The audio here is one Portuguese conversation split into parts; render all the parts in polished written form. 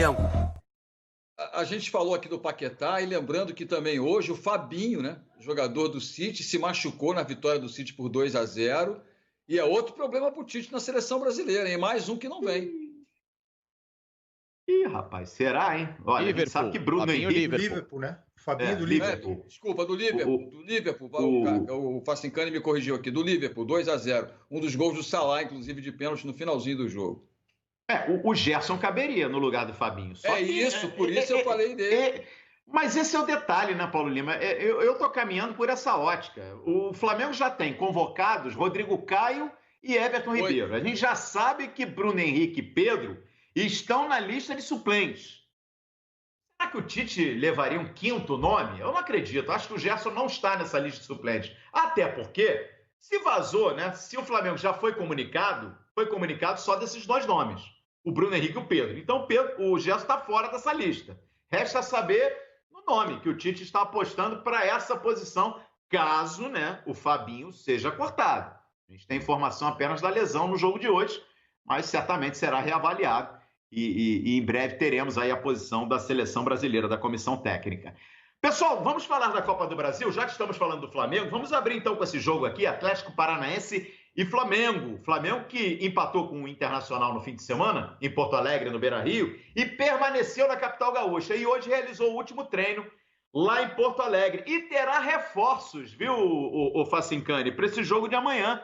Flamengo. A gente falou aqui do Paquetá e lembrando que também hoje o Fabinho, né, jogador do City, se machucou na vitória do City por 2-0 e é outro problema para o Tite na seleção brasileira, hein? Mais um que não vem. Ih, rapaz, será, hein? Olha, Liverpool. a gente sabe que Bruno Fabinho, Henrique... Liverpool, né? Fabinho do Liverpool. Desculpa, do Liverpool. O Facincani me corrigiu aqui. Do Liverpool, 2-0. Um dos gols do Salah, inclusive de pênalti no finalzinho do jogo. O Gerson caberia no lugar do Fabinho. Só por isso eu falei dele. Mas esse é o detalhe, né, Paulo Lima? Eu tô caminhando por essa ótica. O Flamengo já tem convocados Rodrigo Caio e Everton Ribeiro. A gente já sabe que Bruno Henrique e Pedro estão na lista de suplentes. Será que o Tite levaria um quinto nome? Eu não acredito. Acho que o Gerson não está nessa lista de suplentes. Até porque, se vazou, né? Se o Flamengo já foi comunicado só desses dois nomes. O Bruno Henrique e o Pedro. Então, o Gerson está fora dessa lista. Resta saber no nome que o Tite está apostando para essa posição, caso, né, o Fabinho seja cortado. A gente tem informação apenas da lesão no jogo de hoje, mas certamente será reavaliado. E em breve teremos aí a posição da seleção brasileira, da comissão técnica. Pessoal, vamos falar da Copa do Brasil, já que estamos falando do Flamengo, vamos abrir então com esse jogo aqui, Atlético Paranaense e Flamengo. Flamengo que empatou com o Internacional no fim de semana, em Porto Alegre, no Beira-Rio, e permaneceu na capital gaúcha. E hoje realizou o último treino lá em Porto Alegre. E terá reforços, viu, o Facincani, para esse jogo de amanhã.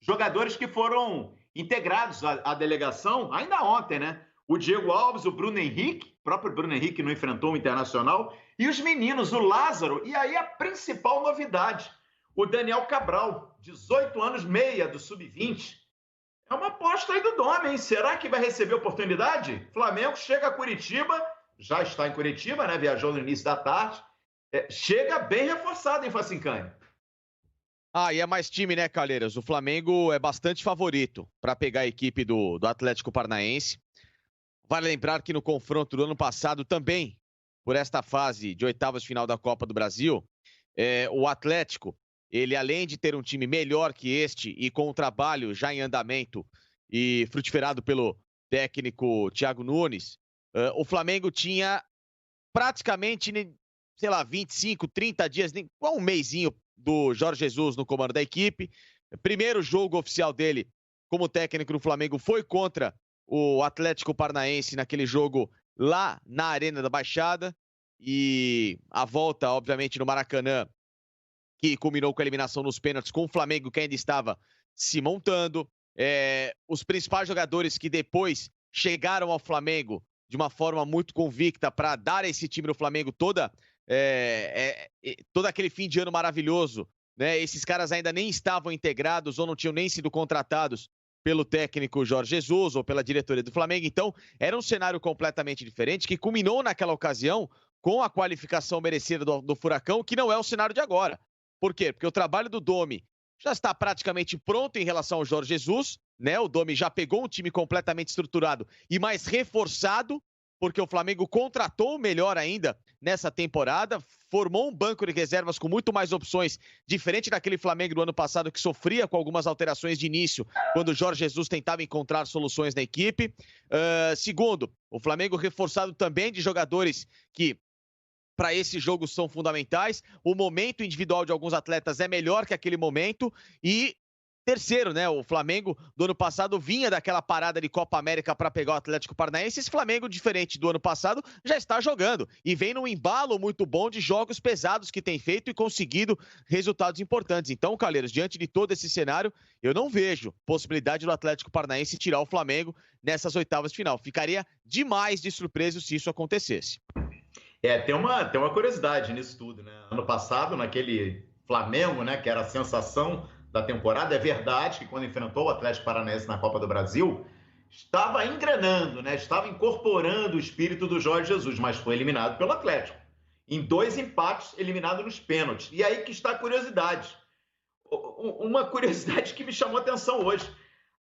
Jogadores que foram integrados à delegação ainda ontem, né? O Diego Alves, o Bruno Henrique, o próprio Bruno Henrique não enfrentou o Internacional, e os meninos, o Lázaro, e aí a principal novidade, o Daniel Cabral, 18 anos, meia do Sub-20. É uma aposta aí do Dome, hein? Será que vai receber oportunidade? Flamengo chega a Curitiba, já está em Curitiba, né? Viajou no início da tarde. Chega bem reforçado, hein, Facincani? E é mais time, né, Calheiros? O Flamengo é bastante favorito para pegar a equipe do Atlético Paranaense. Vale lembrar que no confronto do ano passado também, por esta fase de oitavas de final da Copa do Brasil, o Atlético, ele além de ter um time melhor que este e com o trabalho já em andamento e frutificado pelo técnico Thiago Nunes, o Flamengo tinha praticamente, 25, 30 dias, um mesinho do Jorge Jesus no comando da equipe. Primeiro jogo oficial dele como técnico do Flamengo foi contra o Atlético Paranaense naquele jogo lá na Arena da Baixada. E a volta, obviamente, no Maracanã, que culminou com a eliminação nos pênaltis, com o Flamengo que ainda estava se montando. Os principais jogadores que depois chegaram ao Flamengo de uma forma muito convicta para dar a esse time do Flamengo todo aquele fim de ano maravilhoso, né? Esses caras ainda nem estavam integrados ou não tinham nem sido contratados pelo técnico Jorge Jesus ou pela diretoria do Flamengo. Então, era um cenário completamente diferente que culminou naquela ocasião com a qualificação merecida do Furacão, que não é o cenário de agora. Por quê? Porque o trabalho do Dome já está praticamente pronto em relação ao Jorge Jesus, né? O Dome já pegou um time completamente estruturado e mais reforçado, porque o Flamengo contratou melhor ainda nessa temporada, formou um banco de reservas com muito mais opções, diferente daquele Flamengo do ano passado que sofria com algumas alterações de início, quando o Jorge Jesus tentava encontrar soluções na equipe. Segundo, o Flamengo reforçado também de jogadores que para esse jogo são fundamentais. O momento individual de alguns atletas é melhor que aquele momento. E terceiro, né? O Flamengo do ano passado vinha daquela parada de Copa América para pegar o Atlético Paranaense. Esse Flamengo, diferente do ano passado, já está jogando. E vem num embalo muito bom de jogos pesados que tem feito e conseguido resultados importantes. Então, Calheiros, diante de todo esse cenário, eu não vejo possibilidade do Atlético Paranaense tirar o Flamengo nessas oitavas de final. Ficaria demais de surpresa se isso acontecesse. Tem uma curiosidade nisso tudo, né? Ano passado, naquele Flamengo, né, que era a sensação da temporada, é verdade que quando enfrentou o Atlético Paranaense na Copa do Brasil, estava engrenando, né? Estava incorporando o espírito do Jorge Jesus, mas foi eliminado pelo Atlético. Em 2 empates, eliminado nos pênaltis. E aí que está a curiosidade. Uma curiosidade que me chamou a atenção hoje.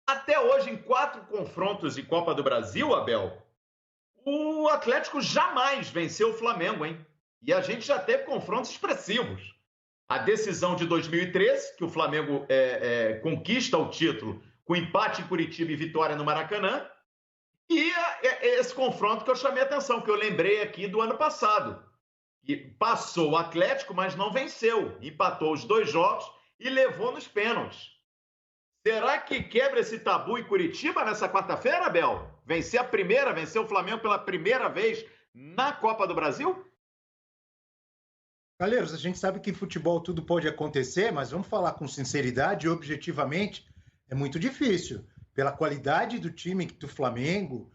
Até hoje, em 4 confrontos de Copa do Brasil, Abel, o Atlético jamais venceu o Flamengo, hein? E a gente já teve confrontos expressivos. A decisão de 2013, que o Flamengo conquista o título com empate em Curitiba e vitória no Maracanã. E esse confronto que eu chamei a atenção, que eu lembrei aqui do ano passado. E passou o Atlético, mas não venceu. Empatou os 2 jogos e levou nos pênaltis. Será que quebra esse tabu em Curitiba nessa quarta-feira, Abel? Vencer o Flamengo pela primeira vez na Copa do Brasil? Calheiros, a gente sabe que em futebol tudo pode acontecer, mas vamos falar com sinceridade e objetivamente, é muito difícil. Pela qualidade do time do Flamengo,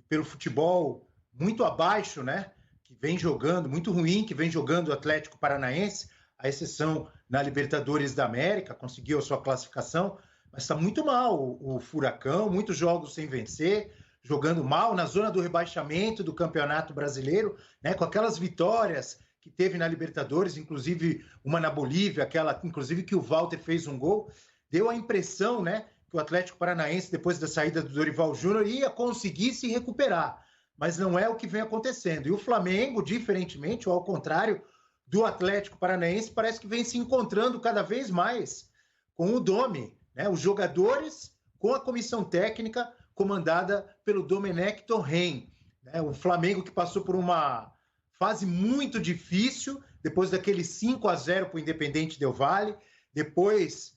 pelo futebol muito abaixo, né? Que vem jogando, muito ruim, que vem jogando o Atlético Paranaense, à exceção na Libertadores da América, conseguiu a sua classificação, mas está muito mal o Furacão, muitos jogos sem vencer, jogando mal na zona do rebaixamento do Campeonato Brasileiro, né? Com aquelas vitórias que teve na Libertadores, inclusive uma na Bolívia, aquela, inclusive que o Walter fez um gol, deu a impressão, né, que o Atlético Paranaense, depois da saída do Dorival Júnior, ia conseguir se recuperar, mas não é o que vem acontecendo. E o Flamengo, diferentemente, ou ao contrário do Atlético Paranaense, parece que vem se encontrando cada vez mais com o Domi, né, os jogadores com a comissão técnica comandada pelo Domenech Torren, né, o Flamengo que passou por uma fase muito difícil, depois daquele 5-0 para o Independente Del Valle, depois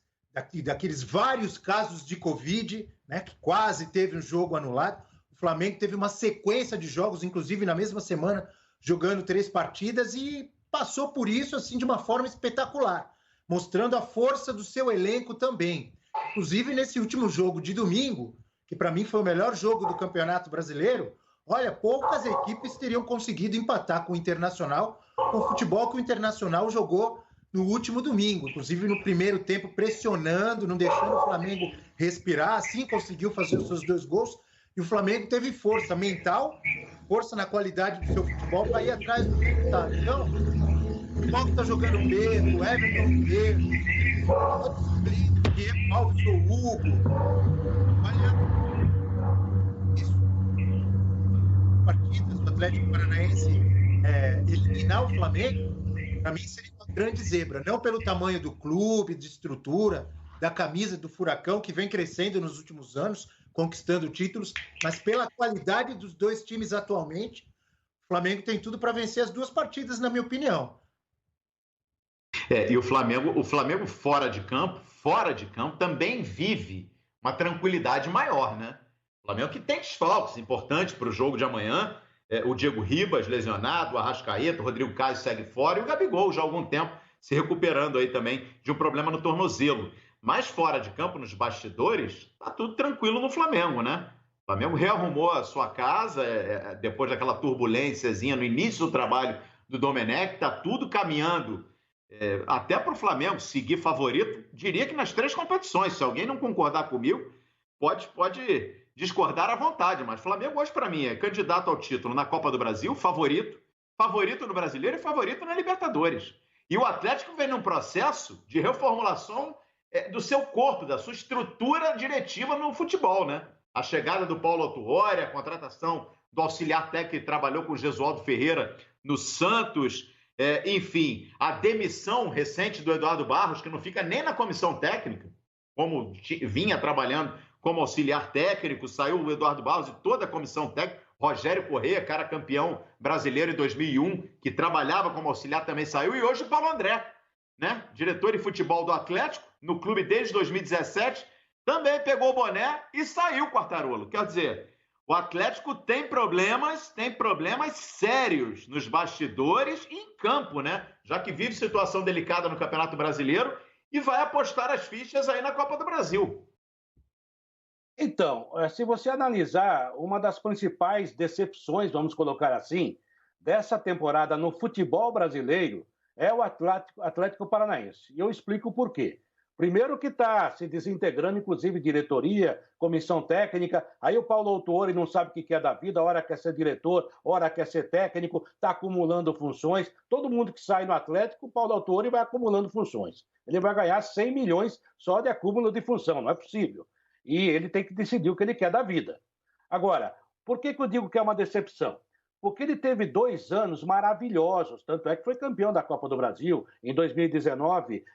daqueles vários casos de Covid, né, que quase teve um jogo anulado. O Flamengo teve uma sequência de jogos, inclusive na mesma semana, jogando 3 partidas e passou por isso assim de uma forma espetacular, mostrando a força do seu elenco também. Inclusive nesse último jogo de domingo, que para mim foi o melhor jogo do Campeonato Brasileiro, olha, poucas equipes teriam conseguido empatar com o Internacional, com o futebol que o Internacional jogou no último domingo. Inclusive no primeiro tempo pressionando, não deixando o Flamengo respirar, assim conseguiu fazer os seus 2 gols. E o Flamengo teve força mental, força na qualidade do seu futebol para ir atrás do resultado. Então, o futebol que está jogando Pedro, Everton Pedro, Diego Alves ou Hugo, olha, partidas do Atlético Paranaense eliminar o Flamengo, para mim seria uma grande zebra, não pelo tamanho do clube, de estrutura, da camisa do Furacão, que vem crescendo nos últimos anos, conquistando títulos, mas pela qualidade dos 2 times atualmente. O Flamengo tem tudo para vencer as 2 partidas, na minha opinião. E o Flamengo fora de campo, também vive uma tranquilidade maior, né? O Flamengo que tem desfalques importantes para o jogo de amanhã, o Diego Ribas lesionado, o Arrascaeta, o Rodrigo Caio segue fora e o Gabigol já há algum tempo se recuperando aí também de um problema no tornozelo. Mas fora de campo, nos bastidores, tá tudo tranquilo no Flamengo, né? O Flamengo rearrumou a sua casa depois daquela turbulênciazinha no início do trabalho do Domenech, tá tudo caminhando até para o Flamengo seguir favorito, diria que nas 3 competições. Se alguém não concordar comigo, pode discordar à vontade, mas Flamengo hoje para mim é candidato ao título na Copa do Brasil, favorito no Brasileiro e favorito na Libertadores. E o Atlético vem num processo de reformulação do seu corpo, da sua estrutura diretiva no futebol, né? A chegada do Paulo Autuori, a contratação do auxiliar técnico que trabalhou com o Gesualdo Ferreira no Santos, enfim, a demissão recente do Eduardo Barros, que não fica nem na comissão técnica, como vinha trabalhando como auxiliar técnico, saiu o Eduardo Barros e toda a comissão técnica, Rogério Corrêa, cara campeão brasileiro em 2001, que trabalhava como auxiliar, também saiu, e hoje o Paulo André, né? Diretor de futebol do Atlético, no clube desde 2017, também pegou o boné e saiu, Quartarolo. Quer dizer, o Atlético tem problemas sérios nos bastidores e em campo, né? Já que vive situação delicada no Campeonato Brasileiro e vai apostar as fichas aí na Copa do Brasil. Então, se você analisar, uma das principais decepções, vamos colocar assim, dessa temporada no futebol brasileiro é o Atlético Paranaense. E eu explico por quê. Primeiro que está se desintegrando, inclusive, diretoria, comissão técnica. Aí o Paulo Autuori não sabe o que quer da vida, hora quer ser diretor, hora quer ser técnico, está acumulando funções. Todo mundo que sai no Atlético, o Paulo Autuori vai acumulando funções. Ele vai ganhar 100 milhões só de acúmulo de função, não é possível. E ele tem que decidir o que ele quer da vida. Agora, por que eu digo que é uma decepção? Porque ele teve 2 anos maravilhosos, tanto é que foi campeão da Copa do Brasil, em 2019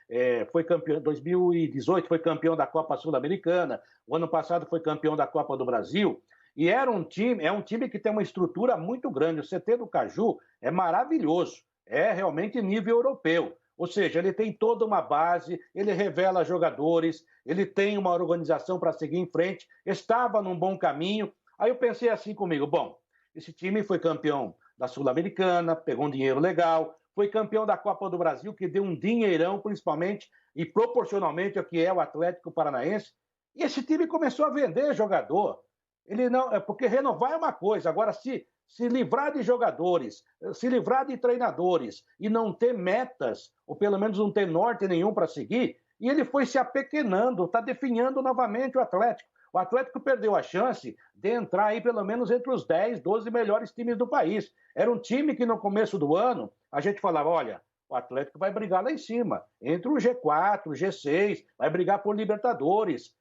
foi campeão, 2018 foi campeão da Copa Sul-Americana, o ano passado foi campeão da Copa do Brasil, E é um time que tem uma estrutura muito grande. O CT do Caju é maravilhoso, é realmente nível europeu. Ou seja, ele tem toda uma base, ele revela jogadores, ele tem uma organização para seguir em frente, estava num bom caminho. Aí eu pensei assim comigo, bom, esse time foi campeão da Sul-Americana, pegou um dinheiro legal, foi campeão da Copa do Brasil, que deu um dinheirão, principalmente e proporcionalmente ao que é o Atlético Paranaense. E esse time começou a vender jogador. Ele não, porque renovar é uma coisa, agora se livrar de jogadores, se livrar de treinadores e não ter metas, ou pelo menos não ter norte nenhum para seguir, e ele foi se apequenando, está definhando novamente o Atlético. O Atlético perdeu a chance de entrar aí pelo menos entre os 10, 12 melhores times do país. Era um time que no começo do ano a gente falava, olha, o Atlético vai brigar lá em cima, entre o G4, o G6, vai brigar por Libertadores.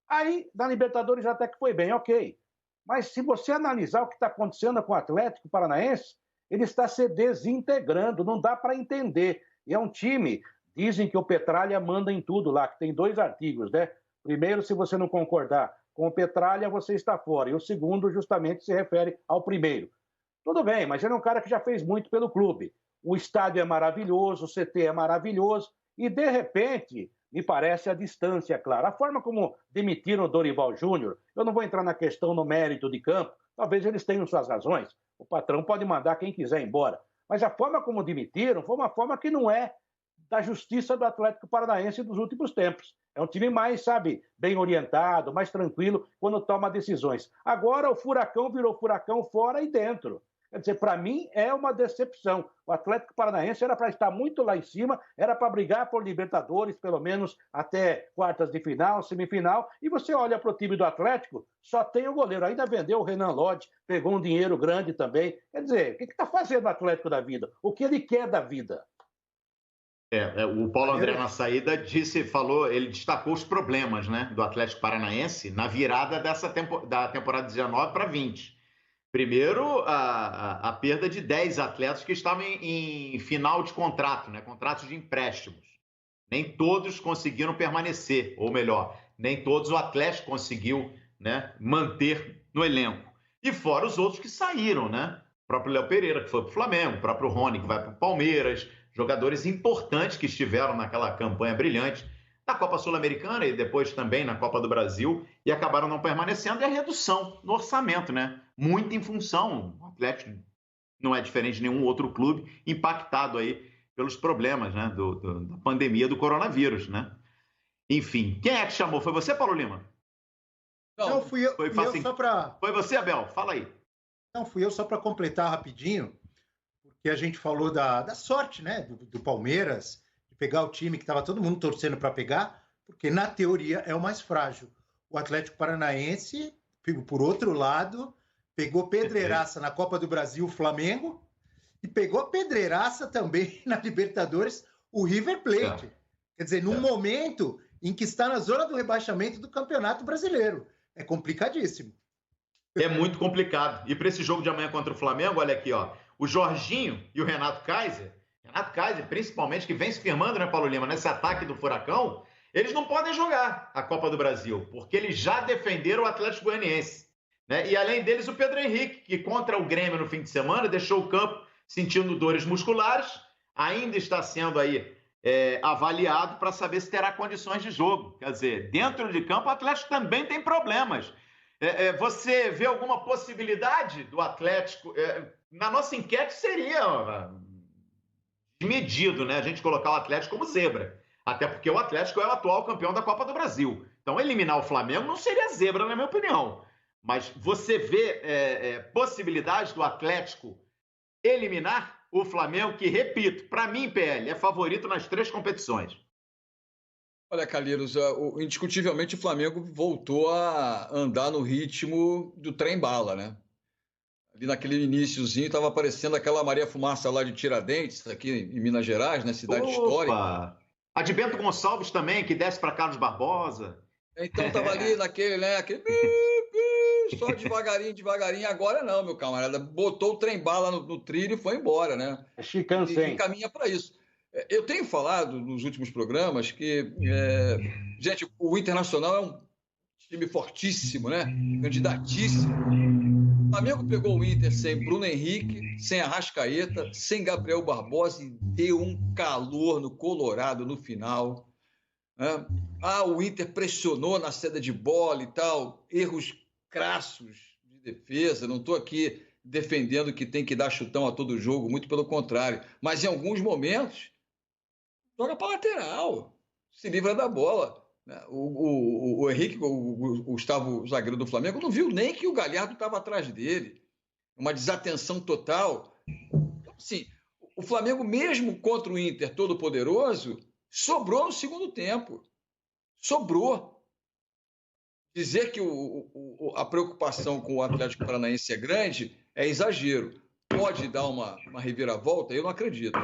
Aí, na Libertadores até que foi bem, ok. Mas se você analisar o que está acontecendo com o Atlético Paranaense, ele está se desintegrando, não dá para entender. E é um time, dizem que o Petralha manda em tudo lá, que tem 2 artigos, né? Primeiro, se você não concordar com o Petralha, você está fora. E o segundo, justamente, se refere ao primeiro. Tudo bem, mas ele é um cara que já fez muito pelo clube. O estádio é maravilhoso, o CT é maravilhoso, e, de repente, me parece a distância, é claro. A forma como demitiram o Dorival Júnior, eu não vou entrar na questão no mérito de campo, talvez eles tenham suas razões, o patrão pode mandar quem quiser embora, mas a forma como demitiram foi uma forma que não é da justiça do Atlético Paranaense dos últimos tempos. É um time mais, sabe, bem orientado, mais tranquilo quando toma decisões. Agora o furacão virou furacão fora e dentro. Quer dizer, para mim é uma decepção. O Atlético Paranaense era para estar muito lá em cima, era para brigar por Libertadores, pelo menos até quartas de final, semifinal. E você olha para o time do Atlético, só tem o goleiro. Ainda vendeu o Renan Lodge, pegou um dinheiro grande também. Quer dizer, o que está fazendo o Atlético da vida? O que ele quer da vida? O Paulo André, na saída, ele destacou os problemas, né, do Atlético Paranaense na virada da temporada 19 para 20. Primeiro, a perda de 10 atletas que estavam em final de contrato, né, contratos de empréstimos. Nem todos conseguiram permanecer, ou melhor, nem todos o Atlético conseguiu, né, manter no elenco. E fora os outros que saíram, né? O próprio Léo Pereira, que foi para o Flamengo, o próprio Rony, que vai para o Palmeiras, jogadores importantes que estiveram naquela campanha brilhante na Copa Sul-Americana e depois também na Copa do Brasil e acabaram não permanecendo, e a redução no orçamento, né? Muito em função, o Atlético não é diferente de nenhum outro clube, impactado aí pelos problemas, né, da pandemia do coronavírus, né? Enfim, quem é que chamou? Foi você, Paulo Lima? Não, fui eu. Foi você, Abel? Fala aí. Não, fui eu só para completar rapidinho, porque a gente falou da sorte, né, do Palmeiras, de pegar o time que estava todo mundo torcendo para pegar, porque na teoria é o mais frágil. O Atlético Paranaense, por outro lado, pegou pedreiraça na Copa do Brasil, o Flamengo, e pegou pedreiraça também na Libertadores, o River Plate. Quer dizer, num momento em que está na zona do rebaixamento do Campeonato Brasileiro. É complicadíssimo. É muito complicado. E para esse jogo de amanhã contra o Flamengo, olha aqui, ó, o Jorginho e o Renato Kaiser, principalmente, que vem se firmando, né, Paulo Lima, nesse ataque do Furacão, eles não podem jogar a Copa do Brasil, porque eles já defenderam o Atlético Goianiense, né? E além deles, o Pedro Henrique, que contra o Grêmio no fim de semana, deixou o campo sentindo dores musculares, ainda está sendo aí avaliado para saber se terá condições de jogo. Quer dizer, dentro de campo, o Atlético também tem problemas. Você vê alguma possibilidade do Atlético? Na nossa enquete seria medido, né? A gente colocar o Atlético como zebra. Até porque o Atlético é o atual campeão da Copa do Brasil. Então, eliminar o Flamengo não seria zebra, na minha opinião. Mas você vê possibilidades do Atlético eliminar o Flamengo, que, repito, para mim, PL, é favorito nas 3 competições. Olha, Calheiros, indiscutivelmente o Flamengo voltou a andar no ritmo do trem-bala, né? Ali naquele iniciozinho estava aparecendo aquela Maria Fumaça lá de Tiradentes, aqui em Minas Gerais, né? Cidade histórica. A de Bento Gonçalves também, que desce para Carlos Barbosa. Então estava ali naquele, né? Aquele... só devagarinho. Agora não, meu camarada. Botou o trem-bala no trilho e foi embora, né? E caminha para isso. Eu tenho falado nos últimos programas que, gente, o Internacional é um time fortíssimo, né? Candidatíssimo. O Flamengo pegou o Inter sem Bruno Henrique, sem Arrascaeta, sem Gabriel Barbosa e deu um calor no Colorado no final. Né? O Inter pressionou na saída de bola e tal, erros crassos de defesa. Não estou aqui defendendo que tem que dar chutão a todo jogo, muito pelo contrário. Mas em alguns momentos, joga para lateral, se livra da bola. O Henrique, o Gustavo, o zagueiro do Flamengo, não viu nem que o Galhardo estava atrás dele. Uma desatenção total. Então, assim, o Flamengo, mesmo contra o Inter todo poderoso, sobrou no segundo tempo. Sobrou. Dizer que a preocupação com o Atlético Paranaense é grande é exagero. Pode dar uma reviravolta? Eu não acredito.